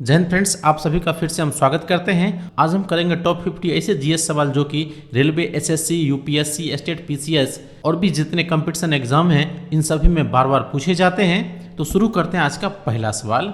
जय हिंद फ्रेंड्स, आप सभी का फिर से हम स्वागत करते हैं। आज हम करेंगे टॉप 50 ऐसे जीएस सवाल जो कि railway, SSC, UPSC, state PCS और भी जितने कंपटीशन एग्जाम हैं इन सभी में बार बार पूछे जाते हैं। तो शुरू करते हैं आज का पहला सवाल।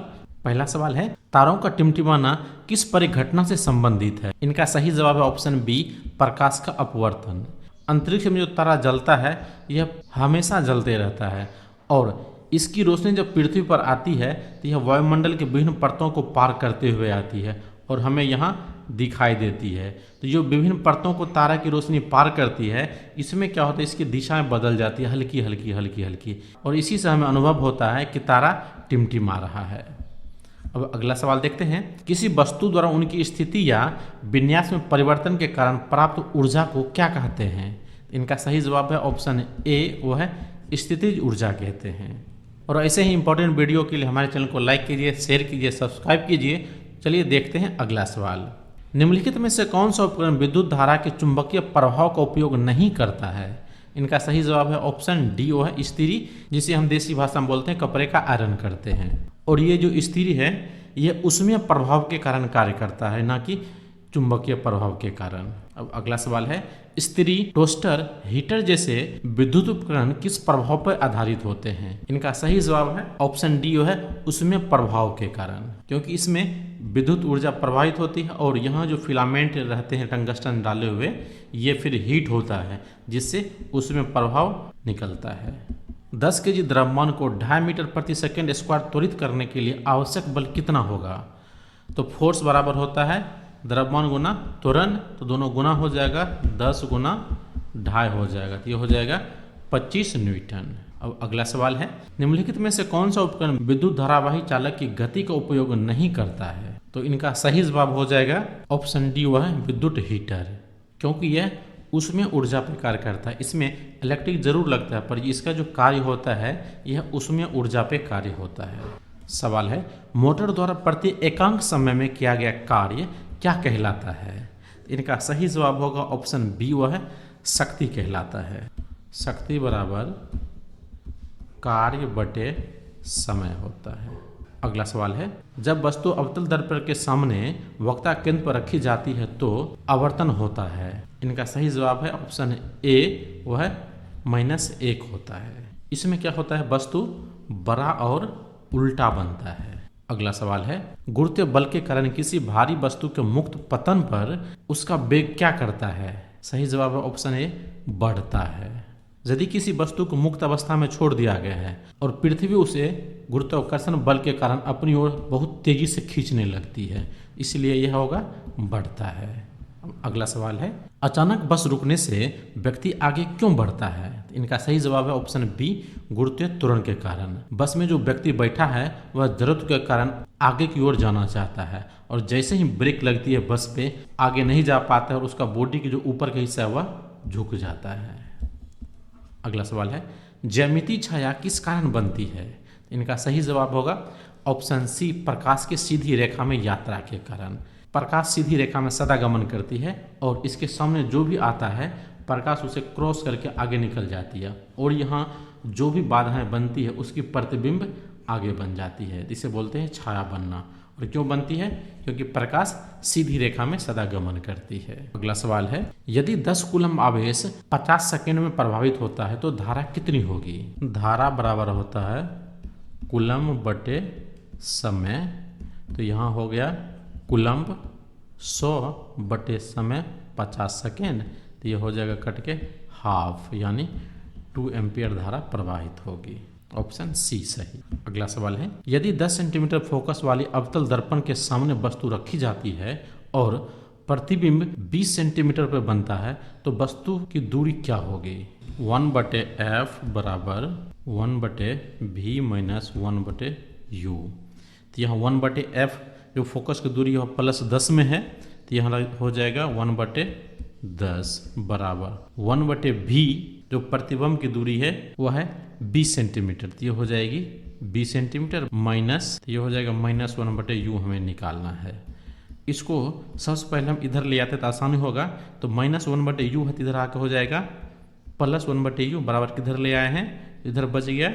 पहला सवाल है, तारों का टिमटिमाना किस परिघटना से संबंधित है? इनका सही जवाब है ऑप्शन बी, प्रकाश का अपवर्तन। अंतरिक्ष में जो तारा जलता है यह हमेशा जलते रहता है और इसकी रोशनी जब पृथ्वी पर आती है तो यह वायुमंडल के विभिन्न परतों को पार करते हुए आती है और हमें यहाँ दिखाई देती है। तो जो विभिन्न परतों को तारा की रोशनी पार करती है इसमें क्या होता है, इसकी दिशाएं बदल जाती है, हल्की हल्की हल्की हल्की, और इसी से हमें अनुभव होता है कि तारा टिमटिमा रहा है। अब अगला सवाल देखते हैं, किसी वस्तु द्वारा उनकी स्थिति या विन्यास में परिवर्तन के कारण प्राप्त ऊर्जा को क्या कहते हैं? इनका सही जवाब है ऑप्शन ए, वो है स्थितिज ऊर्जा कहते हैं। और ऐसे ही इंपॉर्टेंट वीडियो के लिए हमारे चैनल को लाइक कीजिए, शेयर कीजिए, सब्सक्राइब कीजिए। चलिए देखते हैं अगला सवाल। निम्नलिखित में से कौन सा उपकरण विद्युत धारा के चुंबकीय प्रभाव का उपयोग नहीं करता है? इनका सही जवाब है ऑप्शन डी, वो है इस्त्री, जिसे हम देसी भाषा में बोलते हैं कपड़े का आयरन करते हैं। और ये जो इस्त्री है ये ऊष्मीय प्रभाव के कारण कार्य करता है, ना कि चुंबकीय प्रभाव के कारण। अब अगला सवाल है, इस्त्री, टोस्टर, हीटर जैसे विद्युत उपकरण किस प्रभाव पर आधारित होते हैं? इनका सही जवाब है ऑप्शन डी, है उसमें प्रभाव के कारण, क्योंकि इसमें विद्युत ऊर्जा प्रवाहित होती है और यहाँ जो फिलामेंट रहते हैं टंगस्टन डाले हुए ये फिर हीट होता है जिससे उसमें प्रभाव निकलता है। 10 केजी द्रव्यमान को 2.5 मीटर प्रति सेकेंड स्क्वायर त्वरित करने के लिए आवश्यक बल कितना होगा? तो फोर्स बराबर होता है द्रव्यमान गुना त्वरण, तो दोनों गुना हो जाएगा, 10 गुना 2.5 हो जाएगा, तो ये हो जाएगा 25 न्यूटन। अब अगला सवाल है, निम्नलिखित में से कौन सा उपकरण विद्युत धारावाही चालक की गति का उपयोग नहीं करता है? तो इनका सही जवाब हो जाएगा ऑप्शन डी, वह है विद्युत हीटर, क्योंकि यह उसमें ऊर्जा पर कार्य करता है। इसमें इलेक्ट्रिक जरूर लगता है पर इसका जो कार्य होता है यह उसमें ऊर्जा पे कार्य होता है। सवाल है, मोटर द्वारा प्रति एकांक समय में किया गया कार्य क्या कहलाता है? इनका सही जवाब होगा ऑप्शन बी, वह है शक्ति कहलाता है। शक्ति बराबर कार्य बटे समय होता है। अगला सवाल है, जब वस्तु अवतल दर्पण के सामने वक्ता केंद्र पर रखी जाती है तो आवर्तन होता है। इनका सही जवाब है ऑप्शन ए, वह है -1 होता है। इसमें क्या होता है, वस्तु बड़ा और उल्टा बनता है। अगला सवाल है, गुरुत्वीय बल के कारण किसी भारी वस्तु के मुक्त पतन पर उसका वेग क्या करता है? सही जवाब है ऑप्शन ए, बढ़ता है। यदि किसी वस्तु को मुक्त अवस्था में छोड़ दिया गया है और पृथ्वी उसे गुरुत्वाकर्षण बल के कारण अपनी ओर बहुत तेजी से खींचने लगती है, इसलिए यह होगा बढ़ता है। अगला सवाल है, अचानक बस रुकने से व्यक्ति आगे क्यों बढ़ता है? इनका सही जवाब है ऑप्शन बी, गुरुत्वीय त्वरण के कारण। बस में जो व्यक्ति बैठा है वह जरूरत के कारण आगे की ओर जाना चाहता है और जैसे ही ब्रेक लगती है बस पे आगे नहीं जा पाता है और उसका बॉडी की जो ऊपर का हिस्सा है वह झुक जाता है। अगला सवाल है, ज्यामितीय छाया किस कारण बनती है? इनका सही जवाब होगा ऑप्शन सी, प्रकाश की सीधी रेखा में यात्रा के कारण। प्रकाश सीधी रेखा में सदा गमन करती है और इसके सामने जो भी आता है प्रकाश उसे क्रॉस करके आगे निकल जाती है और यहाँ जो भी बाधाएं बनती है उसकी प्रतिबिंब आगे बन जाती है, इसे बोलते हैं छाया बनना। और क्यों बनती है? क्योंकि प्रकाश सीधी रेखा में सदा गमन करती है। अगला सवाल है, यदि 10 कूलम आवेश 50 सेकेंड में प्रभावित होता है तो धारा कितनी होगी? धारा बराबर होता है कूलम बटे समय, तो यहाँ हो गया कूलम्ब 100 बटे समय 50 सेकेंड, तो ये हो जाएगा कट के हाफ, यानी 2 एम्पियर धारा प्रवाहित होगी। ऑप्शन सी सही। अगला सवाल है, यदि 10 सेंटीमीटर फोकस वाली अवतल दर्पण के सामने वस्तु रखी जाती है और प्रतिबिंब 20 सेंटीमीटर पर बनता है तो वस्तु की दूरी क्या होगी? 1/f बराबर 1/v माइनस 1/u। तो यहाँ 1/f जो फोकस की दूरी है +10 में है, तो यहाँ हो जाएगा 1/10 बराबर 1/v जो प्रतिबिंब की दूरी है वह है 20 सेंटीमीटर, तो ये हो जाएगी 20 सेंटीमीटर माइनस, तो ये हो जाएगा -1/u हमें निकालना है। इसको सबसे पहले हम इधर ले आते तो आसानी होगा, तो -1/u है, इधर आके हो जाएगा +1/u बराबर किधर ले आए हैं, इधर बच गया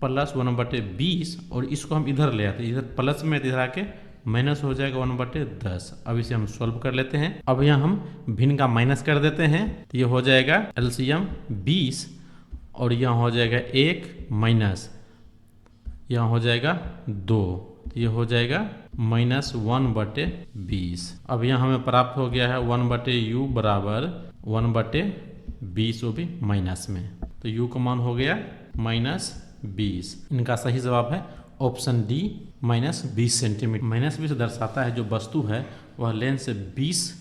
+1/20 और इसको हम इधर ले आते, इधर प्लस में इधर आके माइनस हो जाएगा 1/10। अब इसे हम सॉल्व कर लेते हैं। अब यहाँ हम भिन्न का माइनस कर देते हैं, तो ये हो जाएगा एलसीएम 20 और यहाँ हो जाएगा 1 माइनस यहाँ हो जाएगा 2, तो ये हो जाएगा -1/20। अब यहाँ हमें प्राप्त हो गया है 1/u बराबर 1/20, वो भी माइनस में, तो u का मान हो गया -20। इनका सही जवाब है ऑप्शन डी -20 सेंटीमीटर। -20 दर्शाता है जो वस्तु है वह लेंस से 20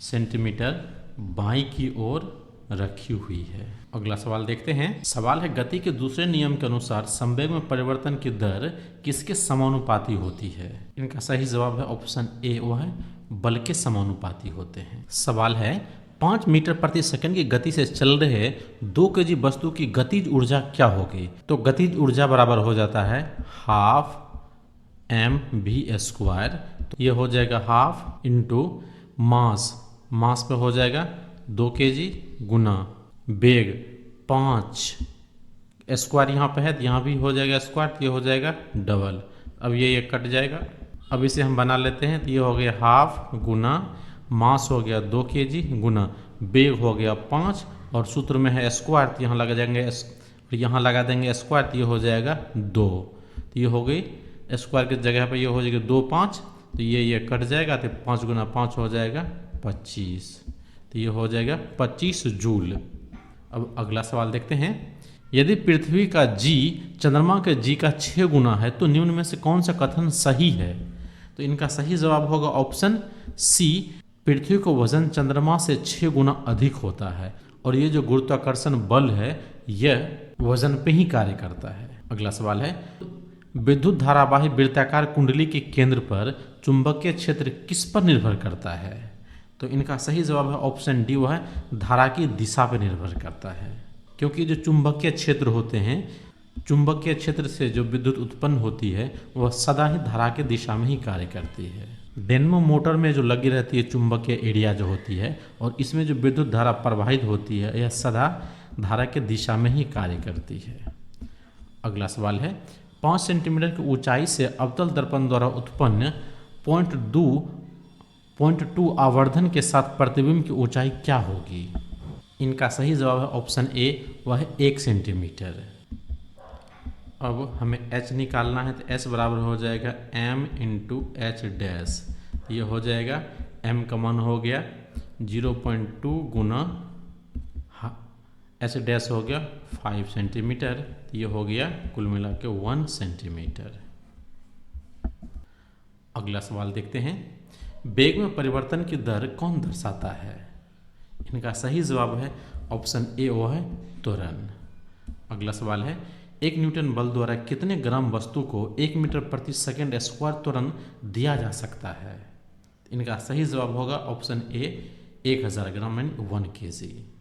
सेंटीमीटर बाईं की ओर रखी हुई है। अगला सवाल देखते हैं। सवाल है गति के दूसरे नियम के अनुसार संवेग में परिवर्तन की दर किसके समानुपाती होती है? इनका सही जवाब है ऑप्शन ए, वह है बल के समानुपाती होते हैं। सवाल है 5 मीटर प्रति सेकंड की गति से चल रहे 2 kg वस्तु की गतिज ऊर्जा क्या होगी? तो गतिज ऊर्जा बराबर हो जाता है 12mv²। तो ये हो जाएगा 12 इंटू मास पे हो जाएगा 2 kg गुना वेग 5 स्क्वायर यहाँ पे है, तो यहाँ भी हो जाएगा स्क्वायर, तो ये हो जाएगा डबल। अब ये कट जाएगा। अब इसे हम बना लेते हैं, तो ये हो गया 12 गुना मास हो गया 2 kg गुना वेग हो गया 5 और सूत्र में है स्क्वायर, तो यहाँ लगा जाएंगे यहाँ लगा देंगे स्क्वायर, तो ये हो जाएगा 2, तो ये हो गई स्क्वायर की जगह पे ये हो जाएगा 2 5, तो ये कट जाएगा, तो 5 गुना 5 हो जाएगा 25, तो ये हो जाएगा 25 जूल। अब अगला सवाल देखते हैं। यदि पृथ्वी का जी चंद्रमा के जी का 6 गुना है तो निम्न में से कौन सा कथन सही है? तो इनका सही जवाब होगा ऑप्शन सी, पृथ्वी को वजन चंद्रमा से 6 गुना अधिक होता है और ये जो गुरुत्वाकर्षण बल है यह वजन पे ही कार्य करता है। अगला सवाल है विद्युत धारावाही वृत्ताकार कुंडली के केंद्र पर चुंबकीय क्षेत्र किस पर निर्भर करता है? तो इनका सही जवाब है ऑप्शन डी, वह है धारा की दिशा पर निर्भर करता है, क्योंकि जो चुंबकीय क्षेत्र होते हैं, चुंबकीय क्षेत्र से जो विद्युत उत्पन्न होती है वह सदा ही धारा की दिशा में ही कार्य करती है। डेनमो मोटर में जो लगी रहती है चुंबकीय एरिया जो होती है और इसमें जो विद्युत धारा प्रवाहित होती है यह सदा धारा के दिशा में ही कार्य करती है। अगला सवाल है 5 सेंटीमीटर की ऊंचाई से अवतल दर्पण द्वारा उत्पन्न 0.2 आवर्धन के साथ प्रतिबिंब की ऊंचाई क्या होगी? इनका सही जवाब है ऑप्शन ए, वह है 1 सेंटीमीटर। अब हमें h निकालना है, तो h बराबर हो जाएगा m इंटू एच डैश, ये हो जाएगा m का मान हो गया 0.2 गुना h डैश हो गया 5 सेंटीमीटर, ये हो गया कुल मिला के 1 सेंटीमीटर। अगला सवाल देखते हैं। वेग में परिवर्तन की दर कौन दर्शाता है? इनका सही जवाब है ऑप्शन ए, वो है त्वरण। अगला सवाल है 1 न्यूटन बल द्वारा कितने ग्राम वस्तु को 1 मीटर प्रति सेकंड स्क्वायर त्वरण दिया जा सकता है? इनका सही जवाब होगा ऑप्शन ए, 1000 ग्राम यानी 1 kg।